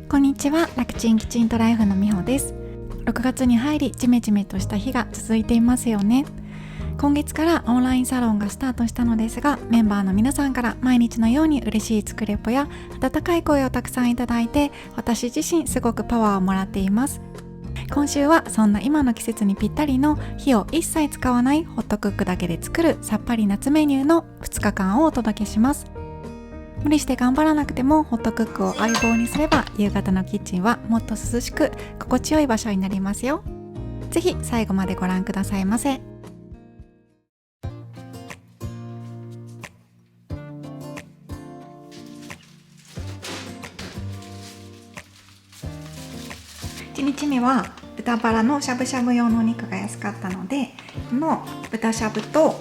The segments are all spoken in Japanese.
こんにちは、楽ちんきちんとライフのみほです。6月に入りジメジメとした日が続いていますよね。今月からオンラインサロンがスタートしたのですが、メンバーの皆さんから毎日のように嬉しい作れぽや温かい声をたくさんいただいて、私自身すごくパワーをもらっています。今週はそんな今の季節にぴったりの火を一切使わないホットクックだけで作るさっぱり夏メニューの2日間をお届けします。無理して頑張らなくてもホットクックを相棒にすれば、夕方のキッチンはもっと涼しく心地よい場所になりますよ。ぜひ最後までご覧くださいませ。1日目は豚バラのしゃぶしゃぶ用のお肉が安かったので、この豚しゃぶと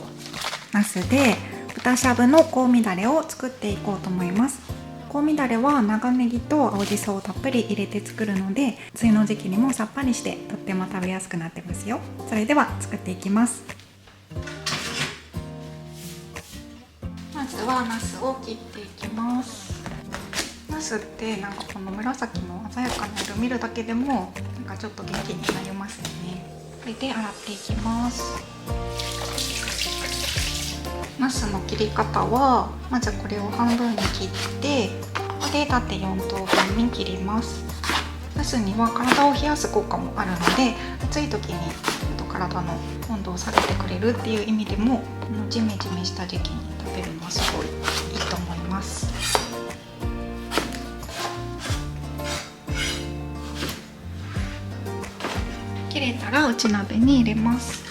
ナスで豚しゃぶの香味だれを作っていこうと思います。香味だれは長ネギと青じそをたっぷり入れて作るので、梅雨の時期にもさっぱりしてとっても食べやすくなってますよ。それでは作っていきます。まずはナスを切っていきます。ナスってなんかこの紫の鮮やかな色見るだけでもなんかちょっと元気になりますよね。これで洗っていきます。ナスの切り方はまずこれを半分に切って、ここで縦4等分に切ります。ナスには体を冷やす効果もあるので、暑い時に体の温度を下げてくれるっていう意味でも、このジメジメした時期に食べるのはすごいいいと思います。切れたら内鍋に入れます。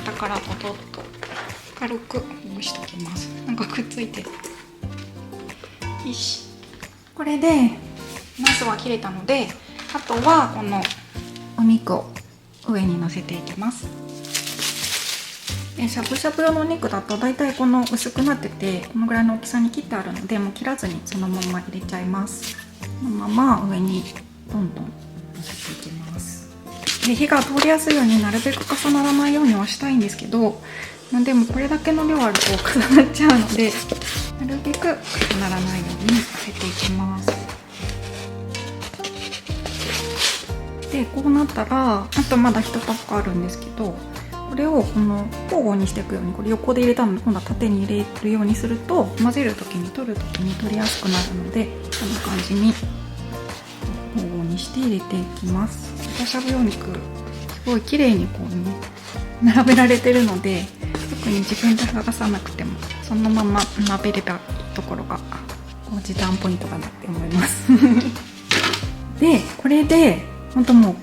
下からドドッと軽くほぐしておきます。なんかくっついてる。よし。これでナスは切れたので、あとはこのお肉を上に乗せていきます。しゃぶしゃぶ用のお肉だとだいたいこの薄くなってて、このぐらいの大きさに切ってあるので、もう切らずにそのまま入れちゃいます。このまま上にどんどん乗せていきます。で、火が通りやすいようになるべく重ならないようにはしたいんですけど、でもこれだけの量あると重なっちゃうので、なるべく重ならないように乗せていきます。で、こうなったらあとまだ1パックあるんですけど、これをこの交互にしていくように、これ横で入れたので今度は縦に入れるようにすると、混ぜる時に取る時に取りやすくなるので、こんな感じに交互にして入れていきます。豚しゃぶ用肉すごい綺麗にこうね並べられてるので、特に自分で剥がさなくてもそのまま鍋ればいいところが時短ポイントかなって思いますで、これで本当もう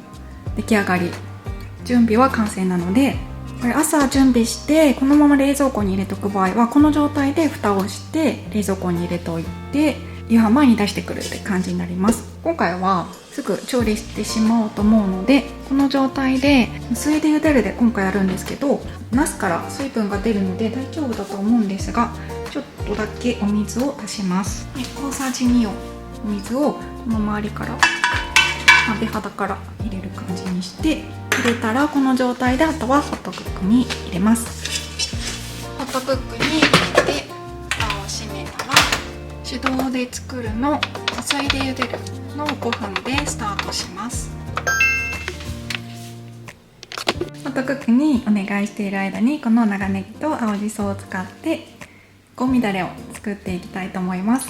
出来上がり、準備は完成なので、これ朝準備してこのまま冷蔵庫に入れておく場合は、この状態で蓋をして冷蔵庫に入れておいて、夕飯前に出してくるって感じになります。今回はすぐ調理してしまおうと思うので、この状態で無水で茹でるで今回やるんですけど、ナスから水分が出るので大丈夫だと思うんですが、ちょっとだけお水を足します。大さじ2をお水をこの周りから鍋肌から入れる感じにして、入れたらこの状態であとはホットクックに入れます。ホットクックに入れて蓋を閉めたら、手動で作るの無水で茹でるの5分でスタートします。ホットクックにお願いしている間に、この長ネギと青じそを使って香味だれを作っていきたいと思います。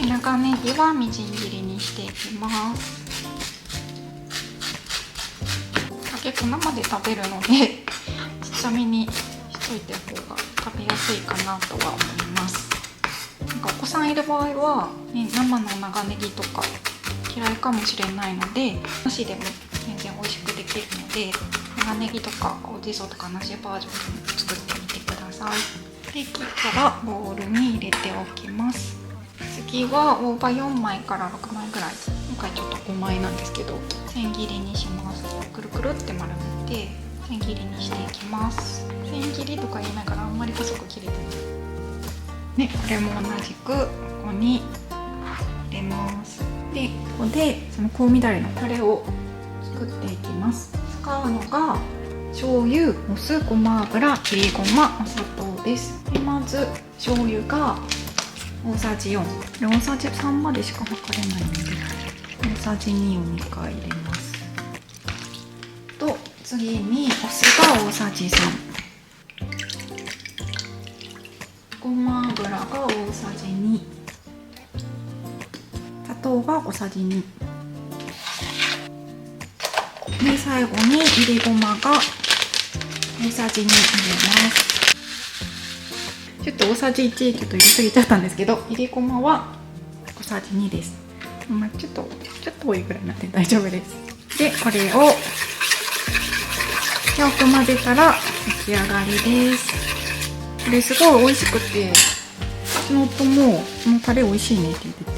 長ネギはみじん切りにしていきます。結構生で食べるのでちっちゃめにしといた方が食べやすいかなとは思います。なんかお子さんいる場合は、生の長ネギとか嫌いかもしれないので、なしでも全然美味しくできるので、長ネギとか青じそとかなしバージョンで作ってみてください。で、切ったらボウルに入れておきます。次は大葉4枚から6枚ぐらい、今回ちょっと5枚なんですけど、千切りにします。くるくるって丸めて千切りにしていきます。千切りとか言いながらあんまり細く切れてない。これも同じくここに入れます。で、ここでその香味だれのタレを作っていきます。使うのが醤油、お酢、ごま油、切りごま、お砂糖です。で、まず醤油が大さじ4、大さじ3までしか測れないので大さじ2を2回入れます。と次にお酢が大さじ3、ごま油が大さじ2、砂糖が小さじ2で、最後にいりごまが大さじ2入れます。ちょっと大さじ1ちょっと入れすぎちゃったんですけど、いりごまは小さじ2です。まあ、ちょっと多いぐらいなんで大丈夫です。で、これをよく混ぜたら出来上がりです。これすごい美味しくて、うちの夫もこのタレ美味しいねって言ってて、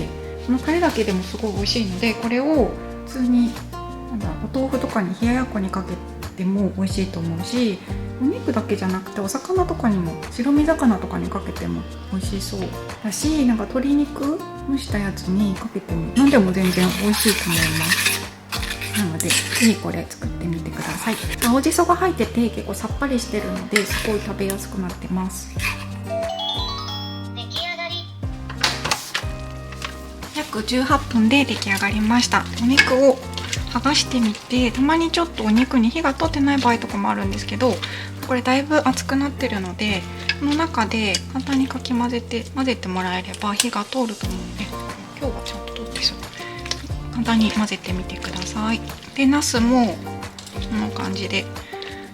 このタレだけでもすごい美味しいので、これを普通にお豆腐とかに冷ややっこにかけても美味しいと思うし、お肉だけじゃなくてお魚とかにも、白身魚とかにかけても美味しそうだし、なんか鶏肉蒸したやつにかけても何でも全然美味しいと思います。なのでぜひこれ作ってみてください。青じそが入ってて結構さっぱりしてるので、すごい食べやすくなってます。出来上がり。約18分で出来上がりました。お肉を剥がしてみて、たまにちょっとお肉に火が通ってない場合とかもあるんですけど、これだいぶ熱くなってるので、この中で簡単にかき混ぜてもらえれば火が通ると思うので、今日はちゃんと通ってそう。簡単に混ぜてみてください。で、ナスもこんな感じで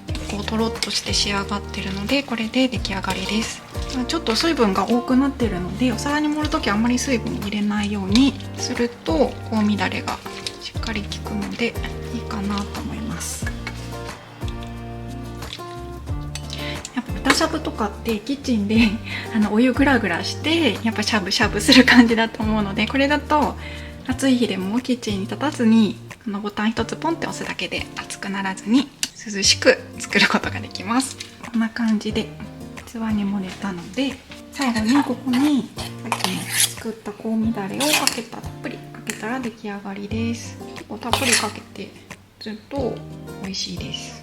結構とろっとして仕上がってるので、これで出来上がりです。ちょっと水分が多くなってるので、お皿に盛るときあんまり水分入れないようにすると香味だれがしっかり効くのでいいかなと思います。やっぱ豚しゃぶとかってキッチンでお湯グラグラしてやっぱしゃぶしゃぶする感じだと思うので、これだと暑い日でもキッチンに立たずにこのボタン一つポンって押すだけで熱くならずに涼しく作ることができます。こんな感じで器に盛れたので、最後にここにさっき作った香味だれをたっぷりかけたら出来上がりです。結構たっぷりかけてずっと美味しいです。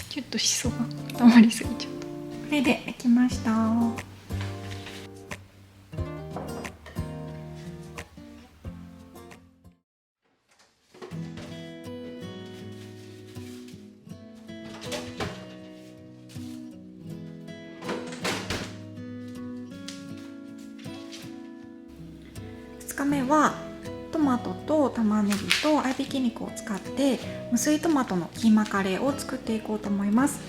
ちょっとしそが溜まりすぎちゃった。これでできました。2日目はトマトと玉ねぎと合いびき肉を使って無水トマトのキーマカレーを作っていこうと思います。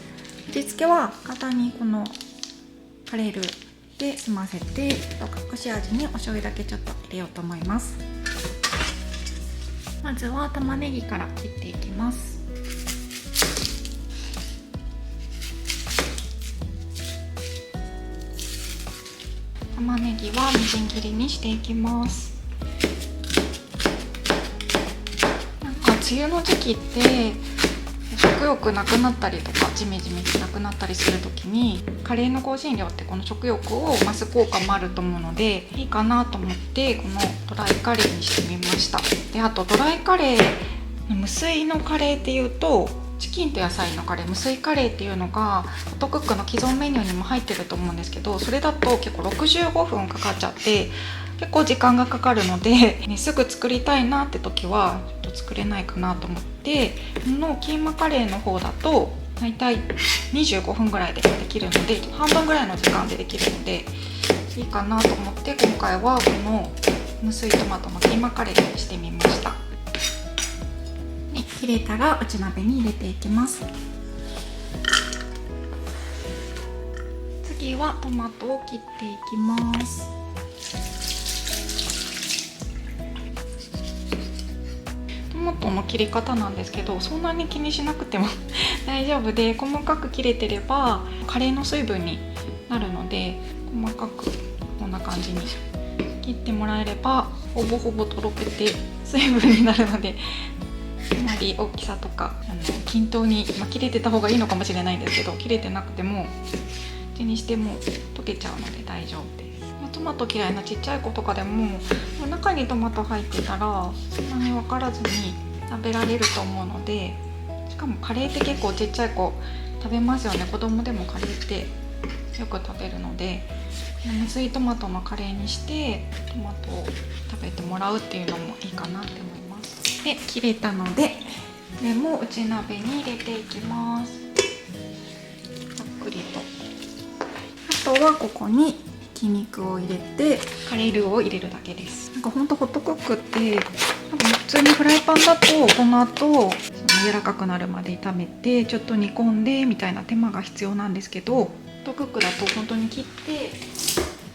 味付けは簡単にこのカレールーで済ませて、隠し味にお醤油だけちょっと入れようと思います。まずは玉ねぎから切っていきます。玉ねぎはみじん切りにしていきます。梅雨の時期って食欲なくなったりとかジメジメしなくなったりする時に、カレーの香辛料ってこの食欲を増す効果もあると思うのでいいかなと思って、このドライカレーにしてみました。で、あとドライカレー、無水のカレーっていうとチキンと野菜のカレー、無水カレーっていうのがホットクックの既存メニューにも入ってると思うんですけど、それだと結構65分かかっちゃって結構時間がかかるので、すぐ作りたいなって時はちょっと作れないかなと思って、このキーマカレーの方だとだいたい25分ぐらいでできるので、半分ぐらいの時間でできるのでいいかなと思って、今回はこの無水トマトのキーマカレーにしてみました。切れたら内鍋に入れていきます。次はトマトを切っていきます。トマトの切り方なんですけど、そんなに気にしなくても大丈夫で、細かく切れてればカレーの水分になるので、細かくこんな感じに切ってもらえればほぼほぼとろけて水分になるので、あまり大きさとか均等に、切れてた方がいいのかもしれないんですけど、切れてなくても手にしても溶けちゃうので大丈夫です。トマト嫌いなちっちゃい子とかでも中にトマト入ってたらそんなに分からずに食べられると思うので、しかもカレーって結構ちっちゃい子食べますよね。子供でもカレーってよく食べるので、無水トマトのカレーにしてトマトを食べてもらうっていうのもいいかなって思います。で、切れたのでこれも内鍋に入れていきます。ざっくりと。あとはここにひき肉を入れてカレールーを入れるだけです。なんかほんとホットクックって普通にフライパンだとこの後柔らかくなるまで炒めてちょっと煮込んでみたいな手間が必要なんですけど、ホットクックだと本当に切って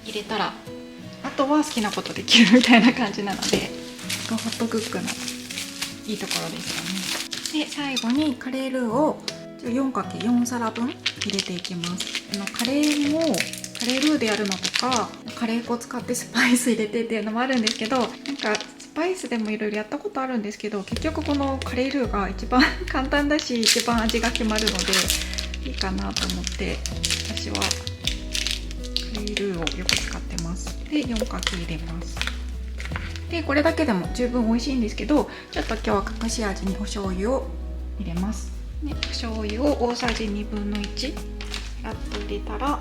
入れたらあとは好きなことできるみたいな感じなので、ホットクックのいいところですよね。で、最後にカレールーを 4×4 皿分入れていきます。カレーもカレールーでやるのとかカレー粉を使ってスパイス入れてっていうのもあるんですけど、なんかスパイスでもいろいろやったことあるんですけど、結局このカレールーが一番簡単だし一番味が決まるのでいいかなと思って私はカレールーをよく使ってます。で、4かけ入れます。で、これだけでも十分美味しいんですけど、ちょっと今日は隠し味にお醤油を入れます。で、お醤油を大さじ1/2やっと入れたら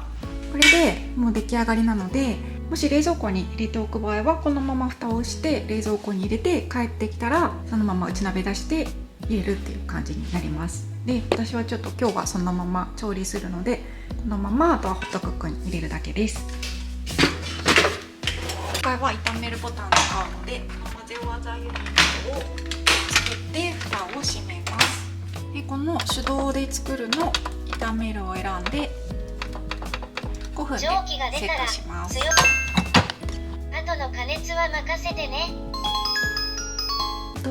これでもう出来上がりなので、もし冷蔵庫に入れておく場合はこのまま蓋をして冷蔵庫に入れて帰ってきたらそのまま内鍋出して入れるっていう感じになります。で、私はちょっと今日はそのまま調理するのでこのままあとはホットクックに入れるだけです。今回は炒めるボタンを使うので混ぜ技ユニットを作って蓋を閉めます。で、この手動で作るの炒めるを選んで5分でセットします。後の加熱は任せてね。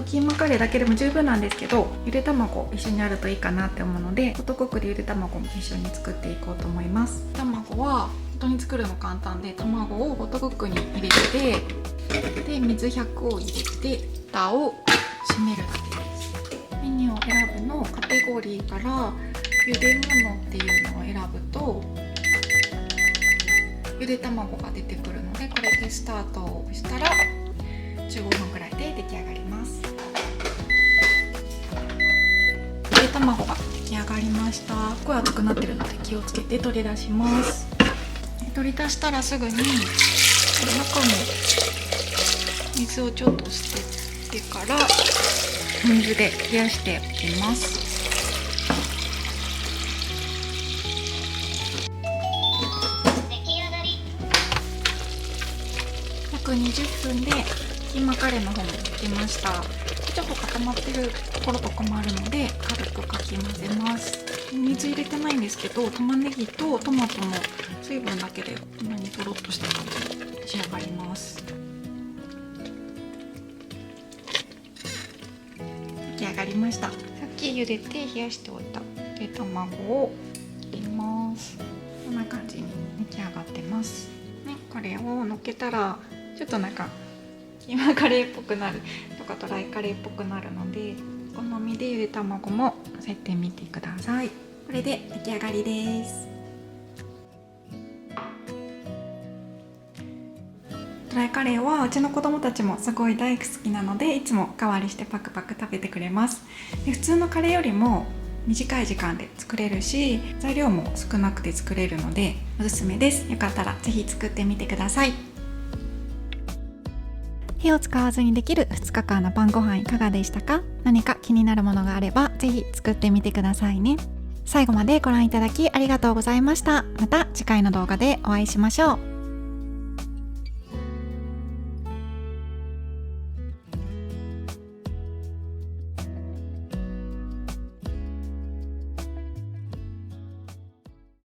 キーマカレーだけでも十分なんですけど、ゆで卵一緒にあるといいかなって思うのでホットクックでゆで卵も一緒に作っていこうと思います。卵は本当に作るの簡単で、卵をホットクックに入れてで水100を入れて蓋を閉めるだけです。メニューを選ぶのカテゴリーからゆで物っていうのを選ぶとゆで卵が出てくるので、これでスタートをしたら15分くらいで出来上がります。ゆで卵が出来上がりました。すごい熱くなってるので気をつけて取り出します。取り出したらすぐに中の水をちょっと捨ててから水で冷やしておきます。約20分でキーマカレーの方もできました。ちょっと固まってるところとかもあるので軽くかき混ぜます。水入れてないんですけど、玉ねぎとトマトの水分だけでこんなにとろっとした感じに仕上がります。出来上がりました。さっき茹でて冷やしておいたゆで卵を切ります。こんな感じに出来上がってます、ね、これをのっけたらちょっとなんかキーマカレーっぽくなるとかドライカレーっぽくなるので、お好みでゆで卵ものせてみてください。これで出来上がりです。ドライカレーはうちの子供たちもすごい大好きなので、いつもおかわりしてパクパク食べてくれます。で、普通のカレーよりも短い時間で作れるし、材料も少なくて作れるのでおすすめです。よかったらぜひ作ってみてください。火を使わずにできる2日間の晩ご飯いかがでしたか？何か気になるものがあればぜひ作ってみてくださいね。最後までご覧いただきありがとうございました。また次回の動画でお会いしましょう。